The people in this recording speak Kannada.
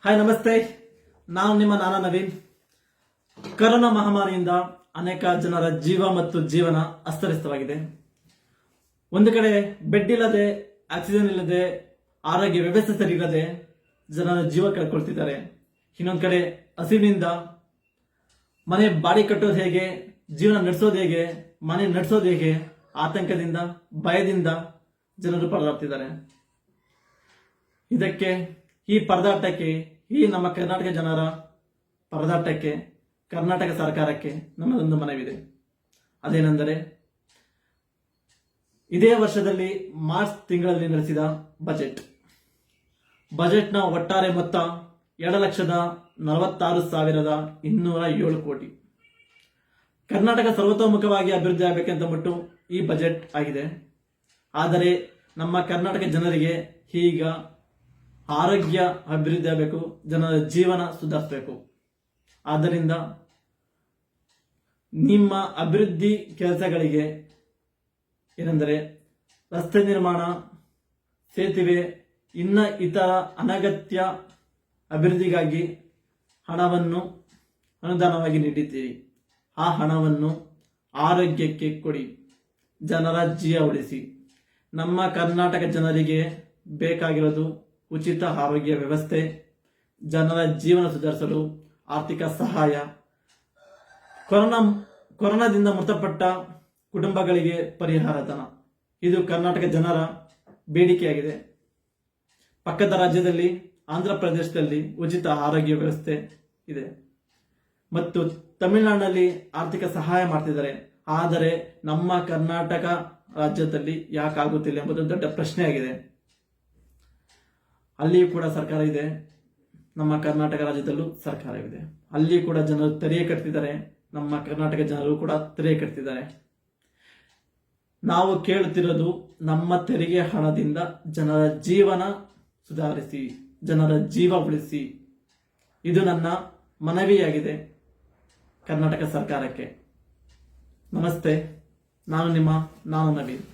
ಹಾಯ್ ನಮಸ್ತೆ, ನಾನು ನಿಮ್ಮ ನವೀನ್. ಕರೋನಾ ಮಹಾಮಾರಿಯಿಂದ ಅನೇಕ ಜನರ ಜೀವ ಮತ್ತು ಜೀವನ ಅಸ್ತವ್ಯಸ್ತವಾಗಿದೆ. ಒಂದು ಕಡೆ ಬೆಡ್ ಇಲ್ಲದೆ, ಆಕ್ಸಿಜನ್ ಇಲ್ಲದೆ, ಆರೋಗ್ಯ ವ್ಯವಸ್ಥೆ ಸರಿ ಇಲ್ಲದೆ ಜನರ ಜೀವ ಕಳ್ಕೊಳ್ತಿದ್ದಾರೆ. ಇನ್ನೊಂದು ಕಡೆ ಹಸಿವಿನಿಂದ ಮನೆ ಬಾಡಿ ಕಟ್ಟೋದು ಹೇಗೆ, ಜೀವನ ನಡೆಸೋದು ಹೇಗೆ, ಮನೆ ನಡೆಸೋದು ಹೇಗೆ, ಆತಂಕದಿಂದ, ಭಯದಿಂದ ಜನರು ಪರದಾಡ್ತಿದ್ದಾರೆ. ಇದಕ್ಕೆ, ಈ ಪರದಾಟಕ್ಕೆ, ಈ ನಮ್ಮ ಕರ್ನಾಟಕ ಜನರ ಪರದಾಟಕ್ಕೆ ಕರ್ನಾಟಕ ಸರ್ಕಾರಕ್ಕೆ ನಮ್ಮದೊಂದು ಮನವಿದೆ. ಅದೇನೆಂದರೆ, ಇದೇ ವರ್ಷದಲ್ಲಿ ಮಾರ್ಚ್ ತಿಂಗಳಲ್ಲಿ ನಡೆಸಿದ ಬಜೆಟ್ನ ಒಟ್ಟಾರೆ ಮೊತ್ತ 2,46,207 ಕೋಟಿ. ಕರ್ನಾಟಕ ಸರ್ವತೋಮುಖವಾಗಿ ಅಭಿವೃದ್ಧಿ ಆಗಬೇಕಂತ ಬಿಟ್ಟು ಈ ಬಜೆಟ್ ಆಗಿದೆ. ಆದರೆ ನಮ್ಮ ಕರ್ನಾಟಕ ಜನರಿಗೆ ಈಗ ಆರೋಗ್ಯ ಅಭಿವೃದ್ಧಿ ಆಗಬೇಕು, ಜನರ ಜೀವನ ಸುಧಾರಿಸಬೇಕು. ಆದ್ದರಿಂದ ನಿಮ್ಮ ಅಭಿವೃದ್ಧಿ ಕೆಲಸಗಳಿಗೆ ಏನೆಂದರೆ ರಸ್ತೆ ನಿರ್ಮಾಣ, ಸೇತುವೆ, ಇನ್ನ ಇತರ ಅನಗತ್ಯ ಅಭಿವೃದ್ಧಿಗಾಗಿ ಹಣವನ್ನು ಅನುದಾನವಾಗಿ ನೀಡಿದ್ದೀರಿ. ಆ ಹಣವನ್ನು ಆರೋಗ್ಯಕ್ಕೆ ಕೊಡಿ, ಜನರ ಜೀವ ಉಳಿಸಿ. ನಮ್ಮ ಕರ್ನಾಟಕ ಜನರಿಗೆ ಬೇಕಾಗಿರೋದು ಉಚಿತ ಆರೋಗ್ಯ ವ್ಯವಸ್ಥೆ, ಜನರ ಜೀವನ ಸುಧಾರಿಸಲು ಆರ್ಥಿಕ ಸಹಾಯ, ಕೊರೋನಾದಿಂದ ಮೃತಪಟ್ಟ ಕುಟುಂಬಗಳಿಗೆ ಪರಿಹಾರ ಧನ. ಇದು ಕರ್ನಾಟಕ ಜನರ ಬೇಡಿಕೆಯಾಗಿದೆ. ಪಕ್ಕದ ರಾಜ್ಯದಲ್ಲಿ, ಆಂಧ್ರ ಪ್ರದೇಶದಲ್ಲಿ ಉಚಿತ ಆರೋಗ್ಯ ವ್ಯವಸ್ಥೆ ಇದೆ ಮತ್ತು ತಮಿಳುನಾಡಿನಲ್ಲಿ ಆರ್ಥಿಕ ಸಹಾಯ ಮಾಡ್ತಿದ್ದಾರೆ. ಆದರೆ ನಮ್ಮ ಕರ್ನಾಟಕ ರಾಜ್ಯದಲ್ಲಿ ಯಾಕಾಗುತ್ತಿಲ್ಲ ಎಂಬುದು ದೊಡ್ಡ ಪ್ರಶ್ನೆಯಾಗಿದೆ. ಅಲ್ಲಿಯೂ ಕೂಡ ಸರ್ಕಾರ ಇದೆ, ನಮ್ಮ ಕರ್ನಾಟಕ ರಾಜ್ಯದಲ್ಲೂ ಸರ್ಕಾರವಿದೆ. ಅಲ್ಲಿ ಕೂಡ ಜನರು ತೆರಿಗೆ ಕಟ್ತಿದ್ದಾರೆ, ನಮ್ಮ ಕರ್ನಾಟಕ ಜನರು ಕೂಡ ತೆರಿಗೆ ಕಟ್ತಿದ್ದಾರೆ. ನಾವು ಕೇಳುತ್ತಿರೋದು, ನಮ್ಮ ತೆರಿಗೆ ಹಣದಿಂದ ಜನರ ಜೀವನ ಸುಧಾರಿಸಿ, ಜನರ ಜೀವ ಉಳಿಸಿ. ಇದು ನನ್ನ ಮನವಿಯಾಗಿದೆ ಕರ್ನಾಟಕ ಸರ್ಕಾರಕ್ಕೆ. ನಮಸ್ತೆ, ನಾನು ನವೀನ್.